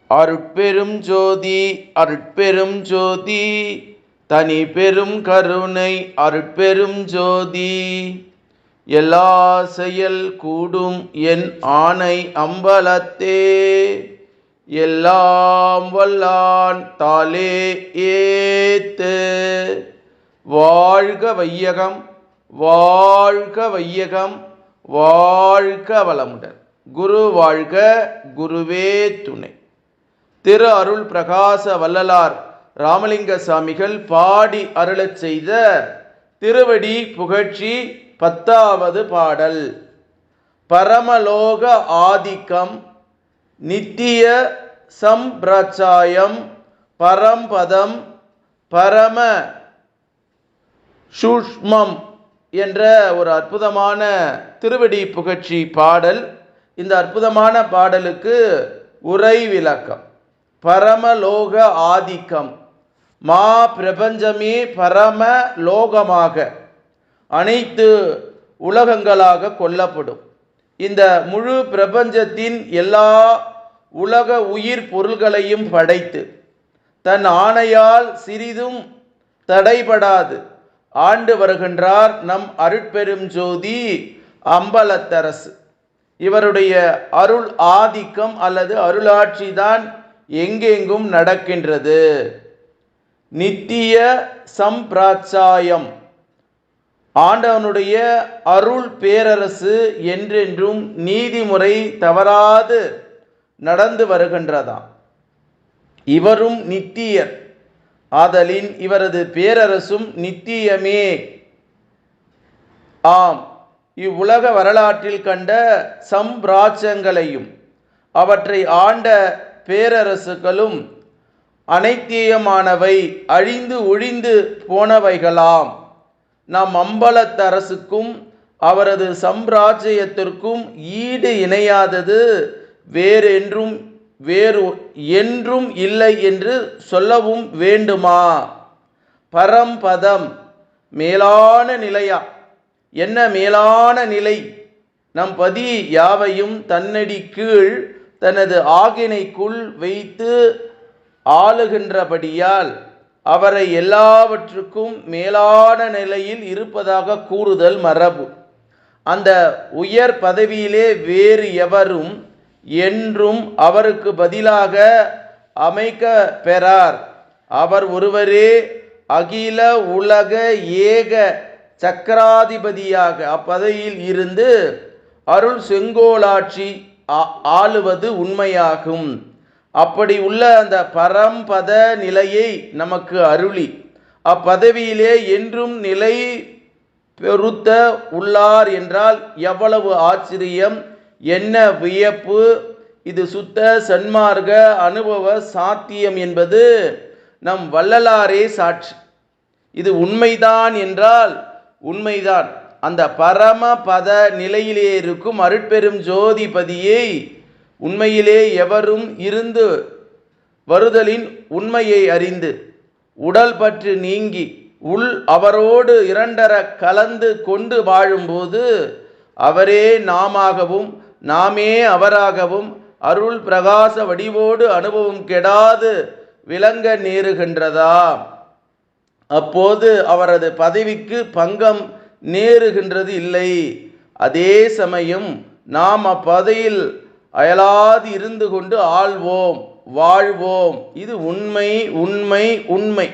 அருட்பெரும் ஜோதி அருட்பெரும் ஜோதி தனி பெரும் கருணை அருட்பெரும் ஜோதி. எல்லா செயல் கூடும் என் ஆணை அம்பலத்தே, எல்லாம் வல்லான் தாலே ஏத்து. வாழ்க வையகம் வாழ்க வையகம் வாழ்க வளமுடன். குரு வாழ்க, குருவே துணை. திரு அருள் பிரகாச வள்ளலார் ராமலிங்க சாமிகள் பாடி அருளச் செய்த திருவடி புகழ்ச்சி 10வது பாடல். பரமலோக ஆதிக்கம் நித்திய சம்பிரச்சாயம் பரம்பதம் பரம சூஷ்மம் என்ற ஒரு அற்புதமான திருவடி புகழ்ச்சி பாடல். இந்த அற்புதமான பாடலுக்கு உரை விளக்கம். பரமலோக ஆதிக்கம், மா பிரபஞ்சமே பரம லோகமாக அனைத்து உலகங்களாக கொள்ளப்படும். இந்த முழு பிரபஞ்சத்தின் எல்லா உலக உயிர் பொருள்களையும் படைத்து தன் ஆணையால் சிறிதும் தடைபடாது ஆண்டு வருகின்றார் நம் அருட்பெரும் ஜோதி அம்பலத்தரசு. இவருடைய அருள் ஆதிக்கம் அல்லது அருளாட்சி தான் எங்கெங்கும் நடக்கின்றது. நித்திய சம்பிரச்சாயம், ஆண்டவனுடைய அருள் பேரரசு என்றென்றும் நீதிமுறை தவறாது நடந்து வருகின்றதாம். இவரும் நித்தியர் ஆதலின் இவரது பேரரசும் நித்தியமே. ஆம், இவ்வுலக வரலாற்றில் கண்ட சம்பிராச்சங்களையும் அவற்றை ஆண்ட பேரரசுகளும் அனைத்தியமானவை, அழிந்து ஒழிந்து போனவைகளாம். நம் அம்பலத்தரசுக்கும் அவரது சம்பிராஜ்யத்திற்கும் ஈடு இணையாதது வேறு என்றும் இல்லை என்று சொல்லவும் வேண்டுமா? பரம்பதம், மேலான நிலையா? என்ன மேலான நிலை? நம் பதி யாவையும் தன்னடி கீழ் தனது ஆகினைக்குள் வைத்து ஆளுகின்றபடியால் அவரை எல்லாவற்றுக்கும் மேலான நிலையில் இருப்பதாக கூறுதல் மரபு. அந்த உயர் பதவியிலே வேறு எவரும் என்றும் அவருக்கு பதிலாக அமைக்க பெறார். அவர் ஒருவரே அகில உலக ஏக சக்கராதிபதியாக அப்பதவியில் இருந்து அருள் செங்கோலாட்சி ஆளுவது உண்மையாகும். அப்படி உள்ள அந்த பரம்பத நிலையை நமக்கு அருளி அப்பதவியிலே என்றும் நிலை பெறுத்த உள்ளார் என்றால் எவ்வளவு ஆச்சரியம், என்ன வியப்பு! இது சுத்த சன்மார்க்க அனுபவ சாத்தியம் என்பது நம் வள்ளலாரே சாட்சி. இது உண்மைதான் என்றால் உண்மைதான். அந்த பரமபத நிலையிலே இருக்கும் அருட்பெரும் ஜோதிபதியை உண்மையிலே எவரும் இருந்து வருதலின் உண்மையை அறிந்து உடல் பற்று நீங்கி உள் அவரோடு இரண்டர கலந்து கொண்டு வாழும்போது அவரே நாமாகவும் நாமே அவராகவும் அருள் பிரகாச வடிவோடு அனுபவம் கெடாது விளங்க நேருகின்றதா? அப்போது அவரது பதவிக்கு பங்கம் நேருகின்றது இல்லை. அதே சமயம் நாம் அப்பதவியில் அயலாது இருந்து கொண்டு ஆள்வோம், வாழ்வோம். இது உண்மை உண்மை உண்மை.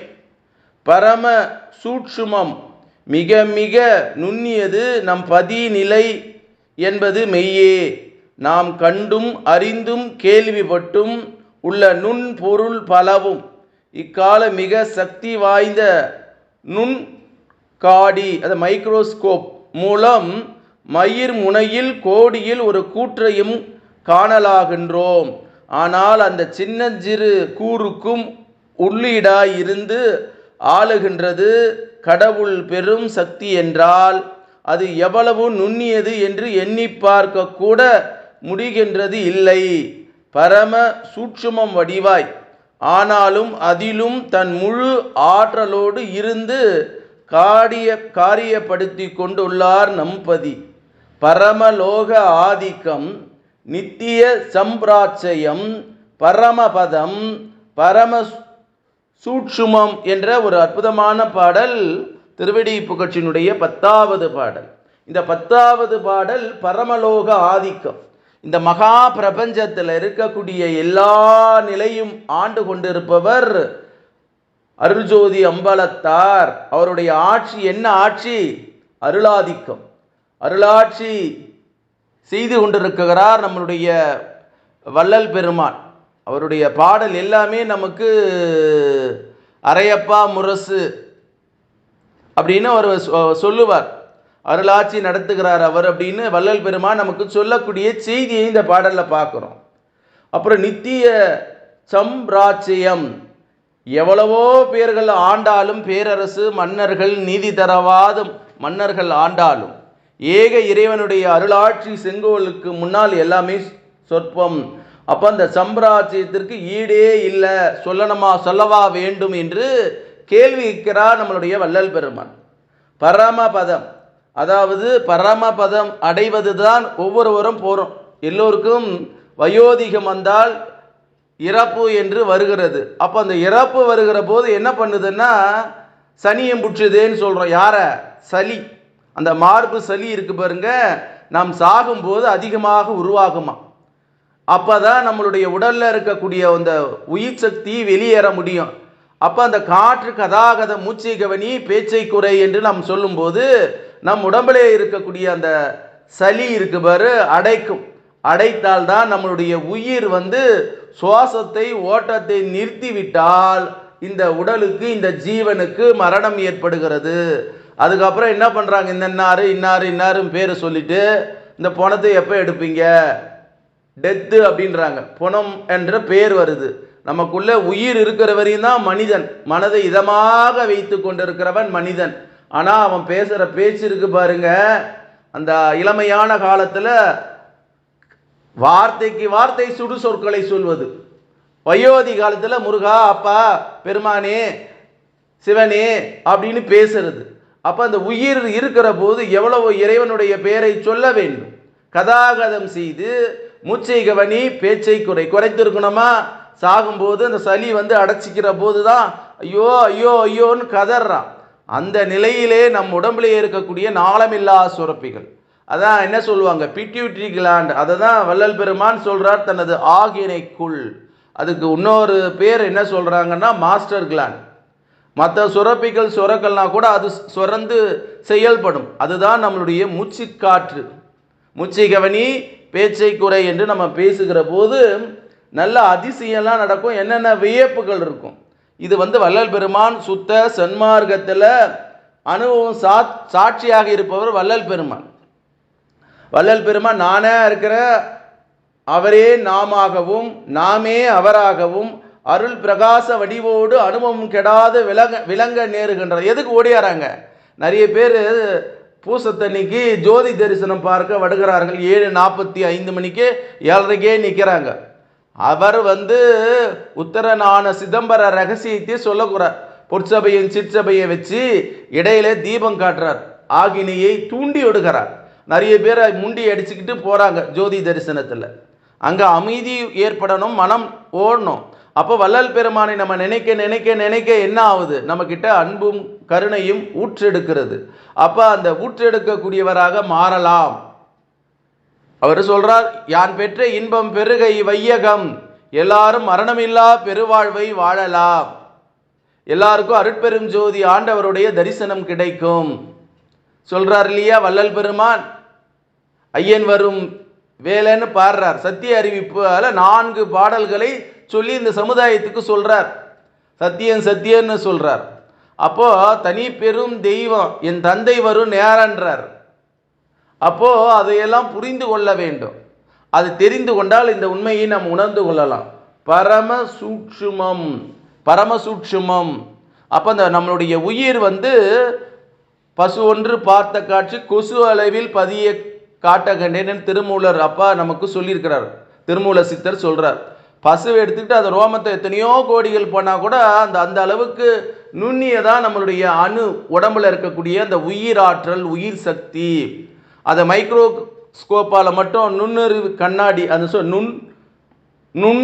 பரம சூட்சுமம், மிக மிக நுண்ணியது நம் பதி நிலை என்பது மெய்யே. நாம் கண்டும் அறிந்தும் கேள்விப்பட்டும் உள்ள நுண்பொருள் பலவும் இக்கால மிக சக்தி வாய்ந்த நுண்காடி அது மைக்ரோஸ்கோப் மூலம் மயிர் முனையில் கோடியில் ஒரு கூற்றையும் காணலாகின்றோம். ஆனால் அந்த சின்னஞ்சிறு கூறுக்கும் உள்ளீடாய் இருந்து ஆளுகின்றது கடவுள் பெரும் சக்தி என்றால் அது எவ்வளவு நுண்ணியது என்று எண்ணி பார்க்க கூட முடிகின்றது இல்லை. பரம சூட்சுமம் வடிவாய் ஆனாலும் அதிலும் தன் முழு ஆற்றலோடு இருந்து காரியப்படுத்தி கொண்டுள்ளார் நம்பதி. பரமலோக ஆதிக்கம், நித்திய சம்பிராச்சயம், பரமபதம் பரம சூட்சுமம் என்ற ஒரு அற்புதமான பாடல் திருவடி புகழ்ச்சியினுடைய 10வது பாடல். இந்த 10வது பாடல் பரமலோக ஆதிக்கம். இந்த மகா பிரபஞ்சத்தில் இருக்கக்கூடிய எல்லா நிலையும் ஆண்டு கொண்டிருப்பவர் அருள்ஜோதி அம்பலத்தார். அவருடைய ஆட்சி என்ன ஆட்சி? அருளாதிக்கம். அருளாட்சி செய்து கொண்டிருக்கிறார் நம்மளுடைய வள்ளல் பெருமான். அவருடைய பாடல் எல்லாமே நமக்கு அரையப்பா முரசு அப்படின்னு அவர் சொல்லுவார். அருளாட்சி நடத்துகிறார் அவர் அப்படின்னு வள்ளல் பெருமான் நமக்கு சொல்லக்கூடிய செய்தியை இந்த பாடலில் பார்க்குறோம். அப்புறம் நித்திய சம்பிராச்சியம். எவ்வளவோ பேர்கள் ஆண்டாலும், பேரரசு மன்னர்கள் நீதி தரவாத மன்னர்கள் ஆண்டாலும், ஏக இறைவனுடைய அருளாட்சி செங்கோலுக்கு முன்னால் எல்லாமே சொற்பம். அப்போ அந்த சம்பிராச்சியத்திற்கு ஈடே இல்லை, சொல்லவா வேண்டும் என்று கேள்வி கேட்கிறார் நம்மளுடைய வள்ளல் பெருமான். பரமபதம், அதாவது பரமபதம் அடைவது தான் ஒவ்வொருவரும் போகிறோம். எல்லோருக்கும் வயோதிகம் வந்தால் இறப்பு என்று வருகிறது. அப்போ அந்த இறப்பு வருகிற போது என்ன பண்ணுதுன்னா சனியம் புற்றுதேன்னு சொல்கிறோம். யார? சளி. அந்த மார்பு சளி இருக்கு பாருங்க, நாம் சாகும்போது அதிகமாக உருவாகுமா. அப்போ தான் நம்மளுடைய உடலில் இருக்கக்கூடிய அந்த உயிர் சக்தி வெளியேற முடியும். அப்போ அந்த காற்று கதாகத மூச்சை கவனி பேச்சை குறை என்று நாம் சொல்லும்போது நம் உடம்பிலே இருக்கக்கூடிய அந்த சளி இருக்கு பாரு அடைக்கும். அடைத்தால்தான் நம்மளுடைய உயிர் சுவாசத்தை ஓட்டத்தை நிறுத்திவிட்டால் இந்த உடலுக்கு இந்த ஜீவனுக்கு மரணம் ஏற்படுகிறது. அதுக்கப்புறம் என்ன பண்ணுறாங்க, இன்னாரும் பேரை சொல்லிட்டு இந்த பணத்தை எப்போ எடுப்பீங்க, டெத்து அப்படின்றாங்க. பணம் என்ற பேர் வருது. நமக்குள்ள உயிர் இருக்கிற வரையும் தான் மனிதன், மனதை இதமாக வைத்து கொண்டிருக்கிறவன் மனிதன். ஆனால் அவன் பேசுகிற பேச்சு இருக்கு பாருங்க, அந்த இளமையான காலத்தில் வார்த்தைக்கு வார்த்தை சுடு சொற்களை சொல்வது, வயோதி காலத்தில் முருகா, அப்பா, பெருமானே, சிவனே அப்படின்னு பேசுறது. அப்போ அந்த உயிர் இருக்கிற போது எவ்வளவு இறைவனுடைய பெயரை சொல்ல வேண்டும். கதாகதம் செய்து மூச்சை கவனி பேச்சை குறைத்திருக்கணுமா. சாகும்போது அந்த சளி அடைச்சிக்கிற போது தான் ஐயோ ஐயோ ஐயோன்னு கதறான். அந்த நிலையிலே நம் உடம்புலே இருக்கக்கூடிய நாளமில்லா சுரப்பிகள், அதான் என்ன சொல்லுவாங்க, பிட்யூட்டரி கிளாண்ட். அதை தான் வள்ளல் பெருமான் சொல்றார் தனது ஆகினைக்குள். அதுக்கு இன்னொரு பேர் என்ன சொல்றாங்கன்னா மாஸ்டர் கிளாண்ட். மற்ற சுரப்பிகள் சுரக்கல்னா கூட அது சுரந்து செயல்படும். அதுதான் நம்மளுடைய மூச்சு காற்று. மூச்சை கவனி பேச்சை குறை என்று நம்ம பேசுகிற போது நல்ல அதிசயம்லாம் நடக்கும், என்னென்ன வியப்புகள் இருக்கும். இது வள்ளல் பெருமான் சுத்த சன்மார்க்கத்தில் அனுபவம் சாட்சியாக இருப்பவர் வள்ளல் பெருமான். வள்ளல் பெருமான் நானே இருக்கிற அவரே நாமாகவும் நாமே அவராகவும் அருள் பிரகாச வடிவோடு அனுபவம் கெடாத விளங்க நேருகின்ற. எதுக்கு ஓடியாராங்க? நிறைய பேர் பூசத்தன்னைக்கு ஜோதி தரிசனம் பார்க்க வருகிறார்கள். 7:45 மணிக்கு 7:30க்கே நிற்கிறாங்க. அவர் உத்தரனான சிதம்பர ரகசியத்தை சொல்லக்கூறார். பொற்சபையின் சிற்சபையை வச்சு இடையில தீபம் காட்டுறார், ஆகினியை தூண்டி விடுகிறார். நிறைய பேர் முண்டி அடிச்சுக்கிட்டு போறாங்க ஜோதி தரிசனத்தில். அங்க அமைதி ஏற்படணும், மனம் ஓடணும். அப்போ வள்ளல் பெருமானை நம்ம நினைக்க நினைக்க நினைக்க என்ன ஆகுது, நம்ம கிட்ட அன்பும் கருணையும் ஊற்றெடுக்கிறது. அப்ப அந்த ஊற்றெடுக்கக்கூடியவராக மாறலாம். அவர் சொல்றார், யான் பெற்ற இன்பம் பெருகை வையகம், எல்லாரும் மரணமில்லா பெருவாழ்வை வாழலாம், எல்லாருக்கும் அருட்பெரும் ஜோதி ஆண்டவருடைய தரிசனம் கிடைக்கும் சொல்றார் இல்லையா வள்ளல் பெருமான். ஐயன் வரும் வேலைன்னு பாடுறார். சத்திய அறிவிப்பு 4 பாடல்களை சொல்லி இந்த சமுதாயத்துக்கு சொல்றார். சத்தியன் சத்தியன்னு சொல்றார். அப்போ தனி பெரும் தெய்வம் என் தந்தை வரும் நேரன்றார். அப்போ அதையெல்லாம் புரிந்து கொள்ள வேண்டும். அது தெரிந்து கொண்டால் இந்த உண்மையை நாம் உணர்ந்து கொள்ளலாம். பரமசூட்சுமம். அப்போ அந்த நம்மளுடைய உயிர் பசு ஒன்று பார்த்த காட்சி கொசு அளவில் பதிய காட்ட கண்டேன் திருமூலர் அப்பா நமக்கு சொல்லியிருக்கிறார். திருமூல சித்தர் சொல்றார், பசுவை எடுத்துக்கிட்டு அந்த ரோமத்தை எத்தனையோ கோடிகள் போனால் கூட அந்த அளவுக்கு நுண்ணியதான் நம்மளுடைய உடம்புல இருக்கக்கூடிய அந்த உயிராற்றல் உயிர் சக்தி. அதை மைக்ரோஸ்கோப்பால் மட்டும் நுண்ணறிவு கண்ணாடி அந்த நுண்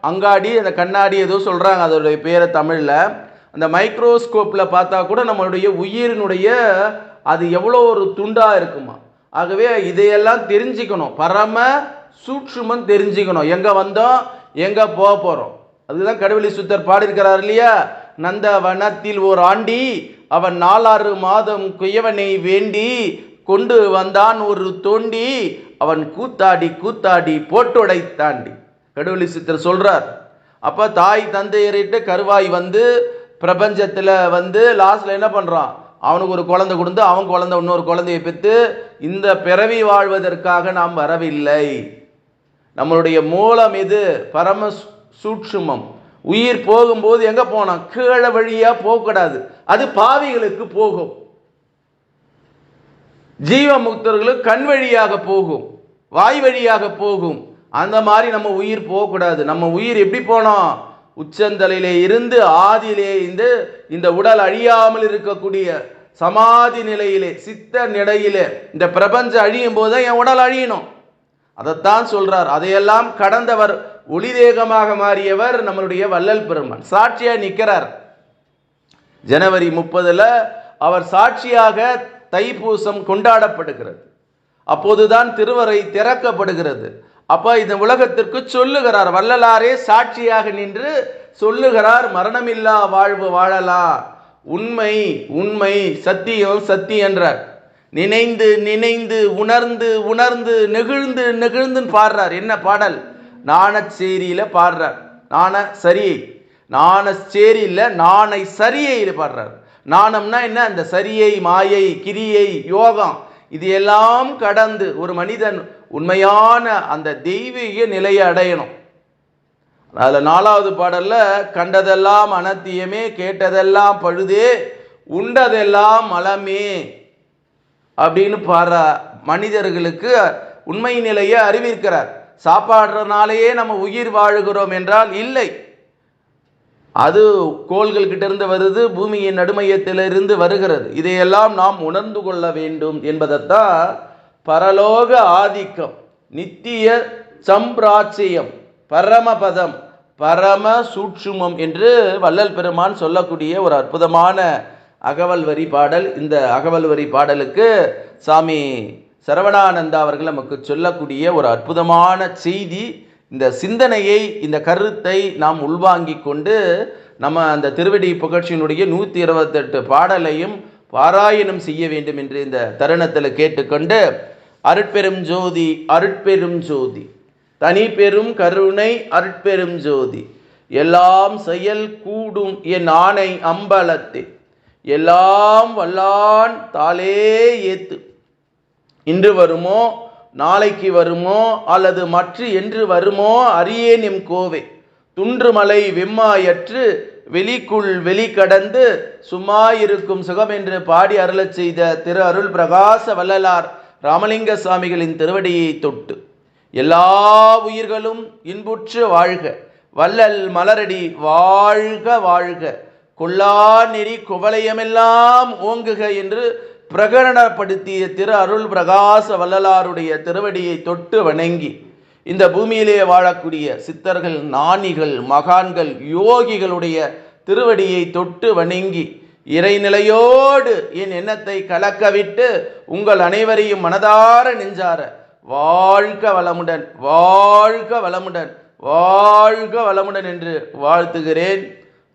அங்காடி, அந்த கண்ணாடி ஏதோ சொல்கிறாங்க அதோடைய பேரை தமிழில். அந்த மைக்ரோஸ்கோப்பில் பார்த்தா கூட நம்மளுடைய உயிரினுடைய அது எவ்வளோ ஒரு துண்டாக இருக்குமா. ஆகவே இதையெல்லாம் தெரிஞ்சுக்கணும், பரம சூட்சுமம் தெரிஞ்சுக்கணும், எங்கே வந்தோம் எங்கே போக போகிறோம். அதுதான் கடவுளி சுத்தர் பாடியிருக்கிறார் இல்லையா, நந்த வனத்தில் ஓர் ஆண்டி அவன் 4-6 மாதம் குயவனை வேண்டி கொண்டு வந்தான் ஒரு தோண்டி அவன் கூத்தாடி கூத்தாடி போட்டுடை தாண்டி. கடவுளி சித்தர் சொல்றார். அப்ப தாய் தந்தையரிட்டு கருவாய் வந்து பிரபஞ்சத்துல வந்து லாஸ்ட்ல என்ன பண்றான், அவனுக்கு ஒரு குழந்தை கொடுத்து அவன் குழந்தை இன்னொரு குழந்தையை பெற்று இந்த பிறவி வாழ்வதற்காக நாம் வரவில்லை. நம்மளுடைய மூலம் இது பரம சூட்சுமம். உயிர் போகும்போது எங்க போனோம், கீழே வழியா போகக்கூடாது, அது பாவிகளுக்கு போகும். ஜீவ முக்தர்களுக்கு கண் வழியாக போகும், வாய் வழியாக போகும். அந்த மாதிரி நம்ம உயிர் போகக்கூடாது. நம்ம உயிர் எப்படி போனோம், உச்சந்தலையிலே இருந்து ஆதியிலே இருந்து இந்த உடல் அழியாமல் இருக்கக்கூடிய சமாதி நிலையிலே சித்த நிலையிலே இந்த பிரபஞ்சம் அழியும் போது என் உடல் அழியணும். அதைத்தான் சொல்றார். அதையெல்லாம் கடந்தவர், ஒளி தேகமாக மாறியவர் நம்மளுடைய வள்ளல் பெருமான் சாட்சியா நிற்கிறார். ஜனவரி 30 அவர் சாட்சியாக தைப்பூசம் கொண்டாடப்படுகிறது. அப்போதுதான் திருவரை திறக்கப்படுகிறது. அப்ப இந்த உலகத்திற்கு சொல்லுகிறார், வள்ளலாரே சாட்சியாக நின்று சொல்லுகிறார், மரணமில்லா வாழ்வு வாழலாம், உண்மை உண்மை, சத்தியம் சத்தியம் என்றார். நினைந்து நினைந்து உணர்ந்து உணர்ந்து நெகிழ்ந்து நெகிழ்ந்துன்னு பாடுறார். என்ன பாடல், நாணச்சேரியில பாடுறார். நாணச்சேரியில நாணை சரியையில பாடுறார். நாணம்னா என்ன, அந்த சரியை, மாயை, கிரியை, யோகம், இது எல்லாம் கடந்து ஒரு மனிதன் உண்மையான அந்த தெய்வீக நிலையை அடையணும். அதுல 4வது பாடல்ல கண்டதெல்லாம் அனத்தியமே, கேட்டதெல்லாம் பழுதே, உண்டதெல்லாம் மலமே அப்படின்னு பாடுற மனிதர்களுக்கு உண்மை நிலையை அறிவிக்கிறார். சாப்பாடுறதுனாலேயே நம்ம உயிர் வாழுகிறோம் என்றால் இல்லை, அது கோள்கள் கிட்ட இருந்து வருது, பூமியின் நடுமையத்திலிருந்து வருகிறது. இதையெல்லாம் நாம் உணர்ந்து கொள்ள வேண்டும் என்பதைத்தான் பரலோக ஆதிக்கம், நித்திய சம்பிராட்சியம், பரமபதம், பரம சூட்சுமம் என்று வள்ளல் பெருமான் சொல்லக்கூடிய ஒரு அற்புதமான அகவல் வரி பாடல். இந்த அகவல் வரி பாடலுக்கு சாமி சரவணானந்தா அவர்கள் நமக்கு சொல்லக்கூடிய ஒரு அற்புதமான செய்தி. இந்த சிந்தனையை, இந்த கருத்தை நாம் உள்வாங்கிக் கொண்டு நம்ம அந்த திருவடி புகழ்ச்சியினுடைய 128 பாடலையும் பாராயணம் செய்ய வேண்டும் என்று இந்த தருணத்தில் கேட்டுக்கொண்டு, அருட்பெரும் ஜோதி அருட்பெரும் ஜோதி தனி பெரும் கருணை அருட்பெரும் ஜோதி எல்லாம் செயல் கூடும் என் ஆணை அம்பலத்தே எல்லாம் வல்லான் தாளே ஏத்து. இன்று வருமோ நாளைக்கு வருமோ அல்லது மற்ற என்று வருமோ அறியேன் எம் கோவை, துன்றுமலை வெம்மாயற்று வெளிக்குள் வெளி கடந்து சும்மாயிருக்கும் சுகம் என்று பாடி அருளச் செய்த திரு அருள் பிரகாச வள்ளலார் ராமலிங்க சுவாமிகளின் திருவடியை தொட்டு எல்லா உயிர்களும் இன்புற்று வாழ்க, வள்ளல் மலரடி வாழ்க வாழ்க, கொல்லா நெறி குவலயமெல்லாம் ஓங்குக என்று பிரகடனப்படுத்திய திரு அருள் பிரகாச வள்ளலாருடைய திருவடியை தொட்டு வணங்கி, இந்த பூமியிலே வாழக்கூடிய சித்தர்கள், ஞானிகள், மகான்கள், யோகிகளுடைய திருவடியை தொட்டு வணங்கி இறைநிலையோடு என் எண்ணத்தை கலக்கவிட்டு உங்கள் அனைவரையும் மனதார நெஞ்சார வாழ்க வளமுடன் வாழ்க வளமுடன் வாழ்க வளமுடன் என்று வாழ்த்துகிறேன்.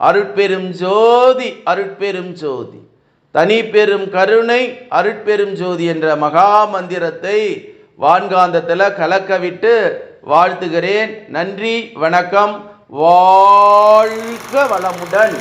அருட்பெரும் ஜோதி அருட்பெரும் ஜோதி தனி பெரும் கருணை அருட்பெரும் ஜோதி என்ற மகா மந்திரத்தை வான்காந்தத்தில் கலக்கவிட்டு வாழ்த்துகிறேன். நன்றி, வணக்கம், வாழ்க வளமுடன்.